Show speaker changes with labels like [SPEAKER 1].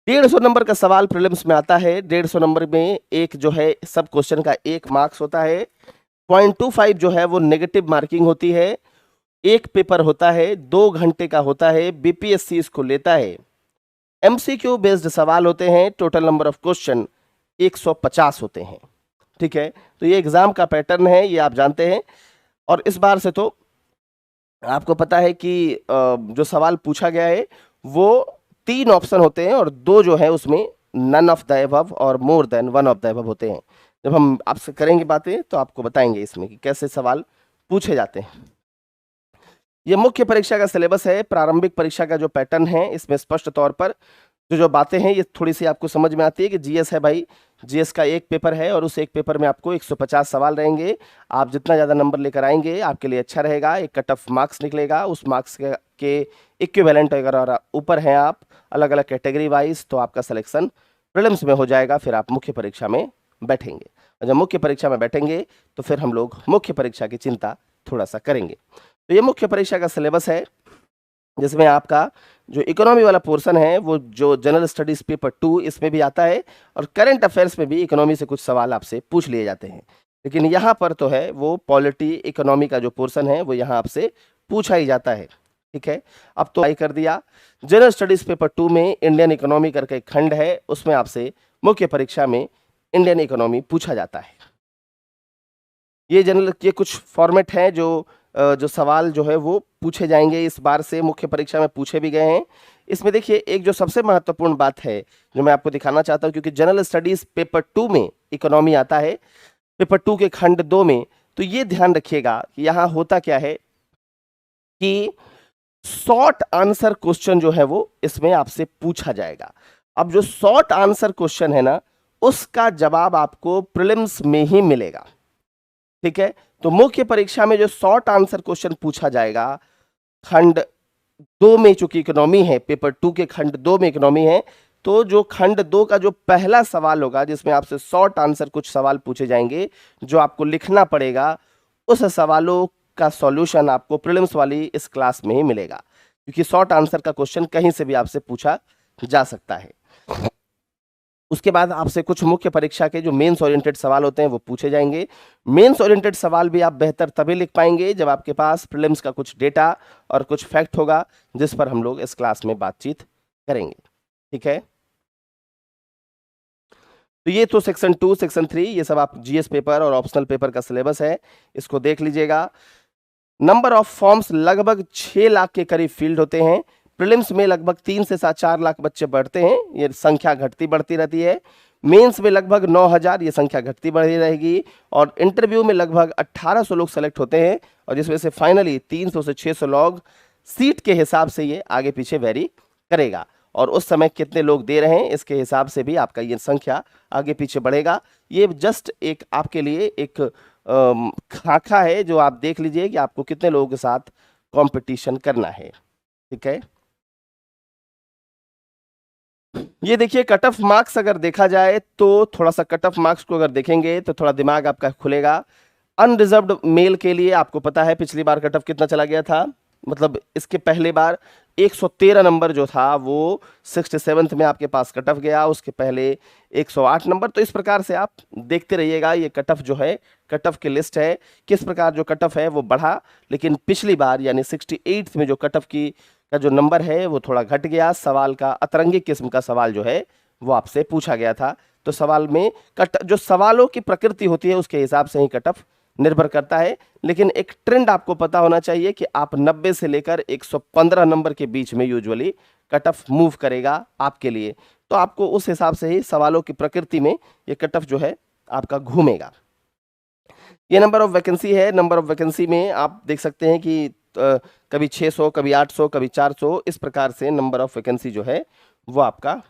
[SPEAKER 1] 150 number का सवाल prelims में आता है। 150 नंबर में एक जो है सब क्वेश्चन का 1 मार्क्स होता है। 0.25 जो है वो नेगेटिव मार्किंग होती है। एक पेपर होता है, 2 घंटे का होता है, बीपीएससी इसको लेता है। एमसीक्यू बेस्ड सवाल होते हैं, टोटल नंबर ऑफ क्वेश्चन 150 होते हैं। ठीक है, तो ये एग्जाम का पैटर्न है, ये आप जानते हैं। और इस बार से तो आपको पता है कि जो सवाल पूछा गया है वो 3 ऑप्शन होते हैं और 2 जो है उसमें नन ऑफ द एबव और more than one of the above होते हैं। जब हम आपसे करेंगे बातें तो आपको बताएंगे इसमें कि कैसे सवाल पूछे जाते हैं। ये मुख्य परीक्षा का सिलेबस है। प्रारंभिक परीक्षा का जो पैटर्न है इसमें स्पष्ट तौर पर जो बातें हैं ये थोड़ी सी आपको समझ में आती है कि जीएस है भाई, जीएस का एक पेपर है और उस एक पेपर में आपको 150 सवाल रहेंगे। आप जितना ज़्यादा नंबर लेकर आएंगे आपके लिए अच्छा रहेगा। एक कट ऑफ मार्क्स निकलेगा, उस मार्क्स के इक्विवेलेंट अगर ऊपर हैं आप अलग अलग कैटेगरी वाइज तो आपका सिलेक्शन प्रीलिम्स में हो जाएगा। फिर आप मुख्य परीक्षा में बैठेंगे और जब मुख्य परीक्षा में बैठेंगे तो फिर हम लोग मुख्य परीक्षा की चिंता थोड़ा सा करेंगे। तो ये मुख्य परीक्षा का सिलेबस है जिसमें आपका जो इकोनॉमी वाला पोर्शन है वो जो जनरल स्टडीज पेपर 2 इसमें भी आता है और करंट अफेयर्स में भी इकोनॉमी से कुछ सवाल आपसे पूछ लिए जाते हैं। लेकिन यहाँ पर तो है वो पॉलिटी इकोनॉमी का जो पोर्शन है वो यहाँ आपसे पूछा ही जाता है। ठीक है, अब तो आई कर दिया। जनरल स्टडीज पेपर 2 में इंडियन इकोनॉमी करके एक खंड है, उसमें आपसे मुख्य परीक्षा में इंडियन इकोनॉमी पूछा जाता है। ये कुछ फॉर्मेट है जो सवाल जो है वो पूछे जाएंगे। इस बार से मुख्य परीक्षा में पूछे भी गए हैं। इसमें देखिए एक जो सबसे महत्वपूर्ण बात है जो मैं आपको दिखाना चाहता हूं, क्योंकि जनरल स्टडीज पेपर 2 में इकोनॉमी आता है, पेपर 2 के खंड 2 में, तो ये ध्यान रखिएगा कि यहाँ होता क्या है कि शॉर्ट आंसर क्वेश्चन जो है वो इसमें आपसे पूछा जाएगा। अब जो शॉर्ट आंसर क्वेश्चन है ना उसका जवाब आपको प्रीलिम्स में ही मिलेगा। ठीक है, तो मुख्य परीक्षा में जो शॉर्ट आंसर क्वेश्चन पूछा जाएगा खंड 2 में, चूंकि इकोनॉमी है, पेपर 2 के खंड 2 में इकोनॉमी है, तो जो खंड 2 का जो पहला सवाल होगा जिसमें आपसे शॉर्ट आंसर कुछ सवाल पूछे जाएंगे जो आपको लिखना पड़ेगा, उस सवालों का सॉल्यूशन आपको प्रीलिम्स वाली इस क्लास में ही मिलेगा, क्योंकि शॉर्ट आंसर का क्वेश्चन कहीं से भी आपसे पूछा जा सकता है। उसके बाद आपसे कुछ मुख्य परीक्षा के जो मेंस ओरिएंटेड सवाल होते हैं वो पूछे जाएंगे। मेंस ओरिएंटेड सवाल भी आप बेहतर तभी लिख पाएंगे जब आपके पास प्रीलिम्स का कुछ डेटा और कुछ फैक्ट होगा जिस पर हम लोग इस क्लास में बातचीत करेंगे। ठीक है, तो ये तो सेक्शन 2 सेक्शन 3 ये सब आप जीएस पेपर और ऑप्शनल पेपर का सिलेबस है, इसको देख लीजिएगा। नंबर ऑफ फॉर्म्स लगभग 6 लाख के करीब फील्ड होते हैं। प्रीलिम्स में लगभग 3 से 4 लाख बच्चे बढ़ते हैं, ये संख्या घटती बढ़ती रहती है। मेंस में लगभग 9000, ये संख्या घटती बढ़ती रहेगी। और इंटरव्यू में लगभग 1800 लोग सेलेक्ट होते हैं और जिसमें से फाइनली 300 से 600 लोग सीट के हिसाब से ये आगे पीछे वेरी करेगा और उस समय कितने लोग दे रहे हैं इसके हिसाब से भी आपका ये संख्या आगे पीछे बढ़ेगा। ये जस्ट एक आपके लिए एक खाका है जो आप देख लीजिए कि आपको कितने लोगों के साथ कंपटीशन करना है। ठीक है, ये देखिए कट ऑफ मार्क्स अगर देखा जाए तो थोड़ा सा कट ऑफ मार्क्स को अगर देखेंगे तो थोड़ा दिमाग आपका खुलेगा। अनरिजर्व्ड मेल के लिए आपको पता है पिछली बार कट ऑफ कितना चला गया था, मतलब इसके पहले बार 113 नंबर जो था वो 67th में आपके पास कट ऑफ गया, उसके पहले 108 नंबर। तो इस प्रकार से आप देखते रहिएगा, ये कट ऑफ जो है कट ऑफ की लिस्ट है किस प्रकार जो कट ऑफ है वो बढ़ा, लेकिन पिछली बार यानी 68th में जो कट ऑफ की का जो नंबर है वो थोड़ा घट गया। सवाल का अतरंगी किस्म का सवाल जो है वो आपसे पूछा गया था, तो सवाल में जो सवालों की प्रकृति होती है उसके हिसाब से ही कट ऑफ निर्भर करता है। लेकिन एक ट्रेंड आपको पता होना चाहिए कि आप 90 से लेकर 115 नंबर के बीच में यूजुअली कट ऑफ मूव करेगा आपके लिए, तो आपको उस हिसाब से ही सवालों की प्रकृति में ये कट ऑफ जो है आपका घूमेगा। ये नंबर ऑफ वैकेंसी है। नंबर ऑफ वैकेंसी में आप देख सकते हैं कि कभी 600, कभी 800, कभी 400, इस प्रकार से नंबर ऑफ वैकेंसी जो है वो आपका